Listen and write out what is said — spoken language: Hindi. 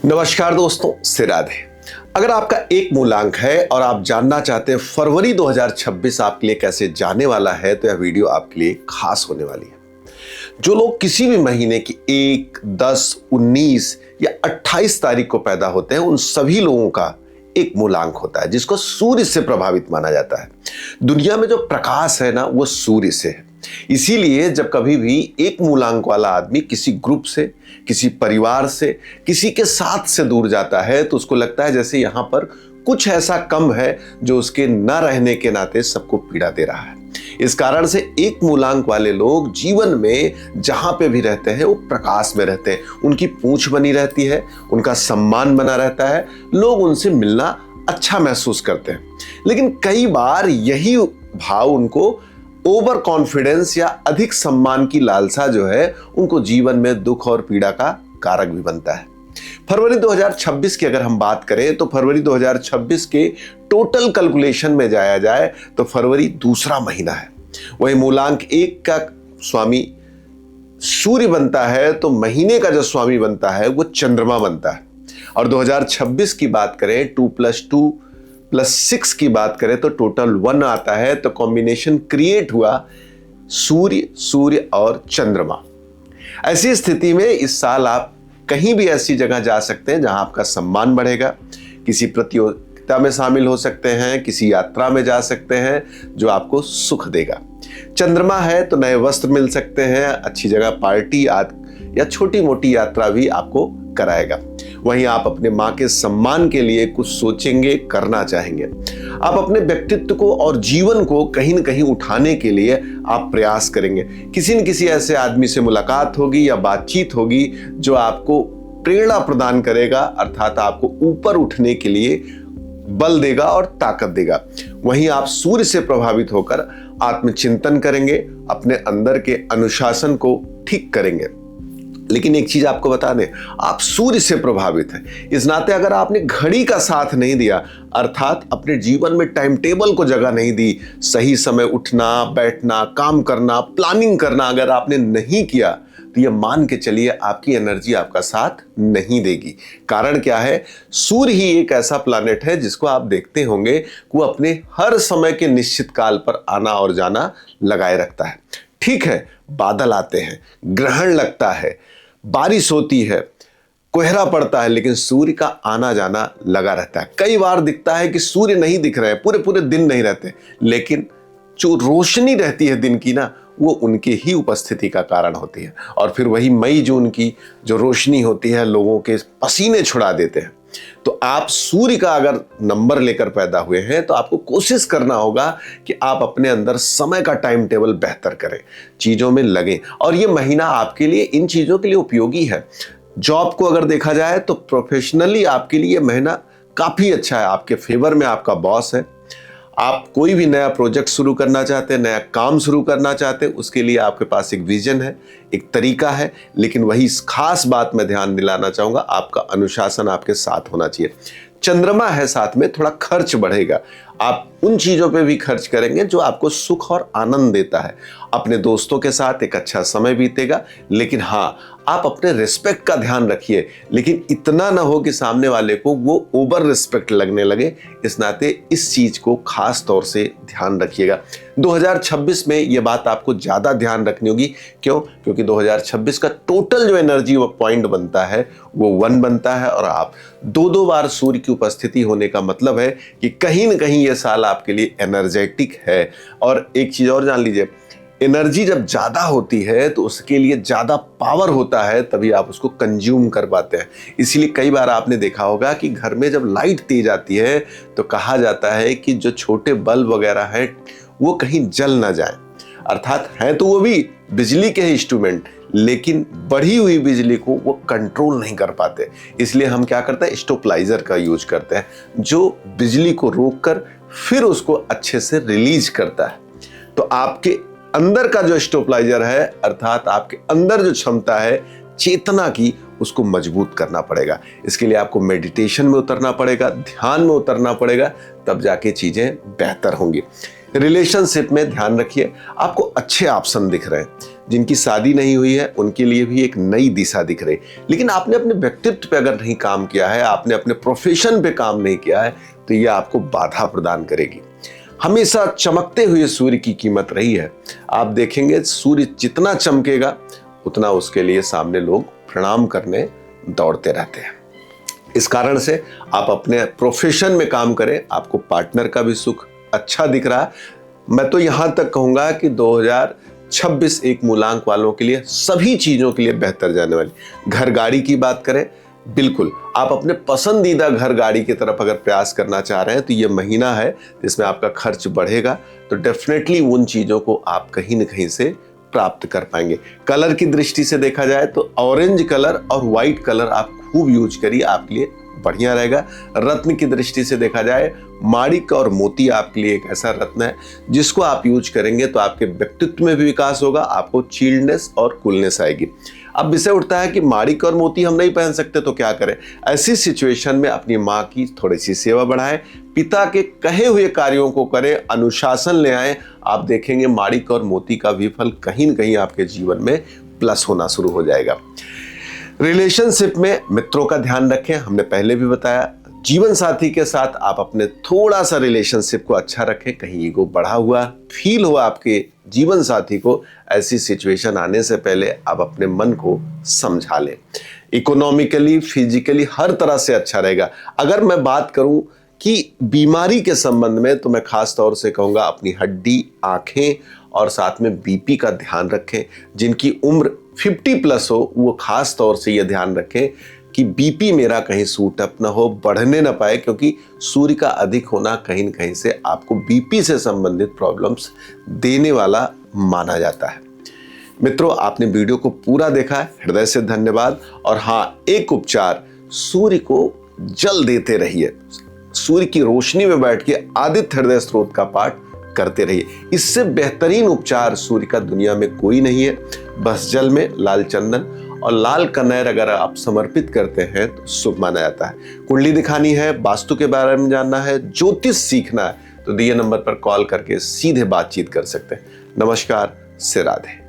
नमस्कार दोस्तों, से राधे। अगर आपका एक मूलांक है और आप जानना चाहते हैं फरवरी 2026 आपके लिए कैसे जाने वाला है, तो यह वीडियो आपके लिए खास होने वाली है। जो लोग किसी भी महीने की 1, 10, 19 या 28 तारीख को पैदा होते हैं, उन सभी लोगों का एक मूलांक होता है जिसको सूर्य से प्रभावित माना जाता है। दुनिया में जो प्रकाश है ना, वो सूर्य से है। इसीलिए जब कभी भी एक मूलांक वाला आदमी किसी ग्रुप से, किसी परिवार से, किसी के साथ से दूर जाता है, तो उसको लगता है जैसे यहां पर कुछ ऐसा कम है जो उसके न रहने के नाते सबको पीड़ा दे रहा है। इस कारण से एक मूलांक वाले लोग जीवन में जहां पे भी रहते हैं वो प्रकाश में रहते हैं। उनकी पूंछ बनी रहती है, उनका सम्मान बना रहता है, लोग उनसे मिलना अच्छा महसूस करते हैं। लेकिन कई बार यही भाव उनको ओवर कॉन्फिडेंस या अधिक सम्मान की लालसा जो है, उनको जीवन में दुख और पीड़ा का कारक भी बनता है। फरवरी 2026 की अगर हम बात करें तो फरवरी 2026 के टोटल कैलकुलेशन में जाया जाए तो फरवरी दूसरा महीना है। वही मूलांक 1 का स्वामी सूर्य बनता है तो महीने का जो स्वामी बनता है वो चंद्रमा बनता है। और 2026 की बात करें 2 + 2 + 6 की बात करें तो टोटल 1 आता है। तो कॉम्बिनेशन क्रिएट हुआ सूर्य और चंद्रमा। ऐसी स्थिति में इस साल आप कहीं भी ऐसी जगह जा सकते हैं जहां आपका सम्मान बढ़ेगा। किसी प्रतियोगिता में शामिल हो सकते हैं, किसी यात्रा में जा सकते हैं जो आपको सुख देगा। चंद्रमा है तो नए वस्त्र मिल सकते हैं, अच्छी जगह पार्टी या छोटी मोटी यात्रा भी आपको कराएगा। वहीं आप अपने मां के सम्मान के लिए कुछ सोचेंगे, करना चाहेंगे। आप अपने व्यक्तित्व को और जीवन को कहीं न कहीं उठाने के लिए आप प्रयास करेंगे। किसी न किसी ऐसे आदमी से मुलाकात होगी या बातचीत होगी जो आपको प्रेरणा प्रदान करेगा, अर्थात आपको ऊपर उठने के लिए बल देगा और ताकत देगा। वहीं आप सूर्य से प्रभावित होकर आत्मचिंतन करेंगे, अपने अंदर के अनुशासन को ठीक करेंगे। लेकिन एक चीज आपको बता दें, आप सूर्य से प्रभावित हैं, इस नाते अगर आपने घड़ी का साथ नहीं दिया, अर्थात अपने जीवन में टाइम टेबल को जगह नहीं दी, सही समय उठना, बैठना, काम करना, प्लानिंग करना अगर आपने नहीं किया, तो ये मान के चलिए आपकी एनर्जी आपका साथ नहीं देगी। कारण क्या है? सूर्य ही एक ऐसा प्लैनेट है जिसको आप देखते होंगे वो अपने हर समय के निश्चित काल पर आना और जाना लगाए रखता है। ठीक है, बादल आते हैं, ग्रहण लगता है, बारिश होती है, कोहरा पड़ता है, लेकिन सूर्य का आना जाना लगा रहता है। कई बार दिखता है कि सूर्य नहीं दिख रहे हैं, पूरे पूरे दिन नहीं रहते, लेकिन जो रोशनी रहती है दिन की ना, वो उनके ही उपस्थिति का कारण होती है। और फिर वही मई जून की जो रोशनी होती है लोगों के पसीने छुड़ा देते हैं। तो आप सूर्य का अगर नंबर लेकर पैदा हुए हैं तो आपको कोशिश करना होगा कि आप अपने अंदर समय का टाइम टेबल बेहतर करें, चीजों में लगें। और ये महीना आपके लिए इन चीजों के लिए उपयोगी है। जॉब को अगर देखा जाए तो प्रोफेशनली आपके लिए ये महीना काफी अच्छा है, आपके फेवर में आपका बॉस है। आप कोई भी नया प्रोजेक्ट शुरू करना चाहते हैं, नया काम शुरू करना चाहते हैं, उसके लिए आपके पास एक विजन है, एक तरीका है। लेकिन वही खास बात मैं ध्यान दिलाना चाहूंगा, आपका अनुशासन आपके साथ होना चाहिए। चंद्रमा है साथ में, थोड़ा खर्च बढ़ेगा। आप उन चीजों पे भी खर्च करेंगे जो आपको सुख और आनंद देता है। अपने दोस्तों के साथ एक अच्छा समय बीतेगा, लेकिन हाँ, आप अपने रिस्पेक्ट का ध्यान रखिए, लेकिन इतना ना हो कि सामने वाले को वो ओवर रिस्पेक्ट लगने लगे। इस नाते इस चीज को खास तौर से ध्यान रखिएगा। 2026 में ये बात आपको ज्यादा ध्यान रखनी होगी। क्यों? क्योंकि 2026 का टोटल जो एनर्जी पॉइंट बनता है वो 1 बनता है। और आप 2 बार सूर्य की उपस्थिति होने का मतलब है कि कहीं ना कहीं ये साल आपके लिए एनर्जेटिक है। और एक चीज और जान लीजिए, एनर्जी जब ज्यादा होती है तो उसके लिए ज्यादा पावर होता है, तभी आप उसको कंज्यूम कर पाते हैं। इसीलिए कई बार आपने देखा होगा कि घर में जब लाइट तेज आती है तो कहा जाता है कि जो छोटे बल्ब वगैरह हैं वो कहीं जल ना जाए। अर्थात है तो वो भी बिजली के इंस्ट्रूमेंट, लेकिन बढ़ी हुई बिजली को वो कंट्रोल नहीं कर पाते। इसलिए हम क्या करते हैं, स्टोपलाइजर का यूज करते हैं, जो बिजली को रोककर फिर उसको अच्छे से रिलीज करता है। तो आपके अंदर का जो स्टोपलाइजर है, अर्थात आपके अंदर जो क्षमता है चेतना की, उसको मजबूत करना पड़ेगा। इसके लिए आपको मेडिटेशन में उतरना पड़ेगा, ध्यान में उतरना पड़ेगा, तब जाके चीजें बेहतर होंगी। रिलेशनशिप में ध्यान रखिए, आपको अच्छे ऑप्शन दिख रहे हैं। जिनकी शादी नहीं हुई है उनके लिए भी एक नई दिशा दिख रही। लेकिन आपने अपने व्यक्तित्व पे अगर नहीं काम किया है, आपने अपने प्रोफेशन पे काम नहीं किया है, तो ये आपको बाधा प्रदान करेगी। हमेशा चमकते हुए सूर्य की कीमत रही है। आप देखेंगे सूर्य जितना चमकेगा उतना उसके लिए सामने लोग प्रणाम करने दौड़ते रहते हैं। इस कारण से आप अपने प्रोफेशन में काम करें, आपको पार्टनर का भी सुख अच्छा दिख रहा है। मैं तो यहां तक कहूंगा कि 2026 एक मूलांक वालों के लिए सभी चीजों के लिए बेहतर जाने वाली। घर गाड़ी की बात करें, बिल्कुल आप अपने पसंदीदा घर गाड़ी की तरफ अगर प्रयास करना चाह रहे हैं तो ये महीना है जिसमें आपका खर्च बढ़ेगा, तो डेफिनेटली उन चीजों को आप कहीं न कहीं से प्राप्त कर पाएंगे। कलर की दृष्टि से देखा जाए तो ऑरेंज कलर और व्हाइट कलर आप खूब यूज करिए, आपके लिए बढ़िया रहेगा। रत्न की दृष्टि से देखा जाए, माणिक और मोती आपके लिए एक ऐसा रत्न है जिसको आप यूज करेंगे तो आपके व्यक्तित्व में भी विकास होगा, आपको चिल्डनेस और कूलनेस आएगी। अब विषय उठता है कि माणिक और मोती हम नहीं पहन सकते तो क्या करें। ऐसी सिचुएशन में अपनी माँ की थोड़ी सी सेवा बढ़ाएं, पिता के कहे हुए कार्यों को करें, अनुशासन ले आएं। आप देखेंगे माणिक और मोती का विफल कहीं न कहीं आपके जीवन में प्लस होना शुरू हो जाएगा। रिलेशनशिप में मित्रों का ध्यान रखें, हमने पहले भी बताया। जीवन साथी के साथ आप अपने थोड़ा सा रिलेशनशिप को अच्छा रखें, कहीं ईगो बढ़ा हुआ फील हो आपके जीवन साथी को, ऐसी सिचुएशन आने से पहले आप अपने मन को समझा लें। इकोनॉमिकली, फिजिकली हर तरह से अच्छा रहेगा। अगर मैं बात करूं कि बीमारी के संबंध में तो मैं खास तौर से कहूंगा अपनी हड्डी, आंखें और साथ में बीपी का ध्यान रखें। जिनकी उम्र 50 प्लस हो वो खास तौर से यह ध्यान रखें कि बीपी मेरा कहीं सूट अप ना हो, बढ़ने ना पाए, क्योंकि सूर्य का अधिक होना कहीं न कहीं से आपको बीपी से संबंधित प्रॉब्लम्स देने वाला माना जाता है। मित्रों, आपने वीडियो को पूरा देखा है, हृदय से धन्यवाद। और हाँ, एक उपचार, सूर्य को जल देते रहिए। सूर्य की रोशनी में बैठ के आदित्य हृदय स्त्रोत का पाठ करते रहिए। इससे बेहतरीन उपचार सूर्य का दुनिया में कोई नहीं है। बस जल में लाल चंदन और लाल कनेर अगर आप समर्पित करते हैं तो शुभ माना जाता है। कुंडली दिखानी है, वास्तु के बारे में जानना है, ज्योतिष सीखना है तो दिए नंबर पर कॉल करके सीधे बातचीत कर सकते हैं। नमस्कार, से राधे।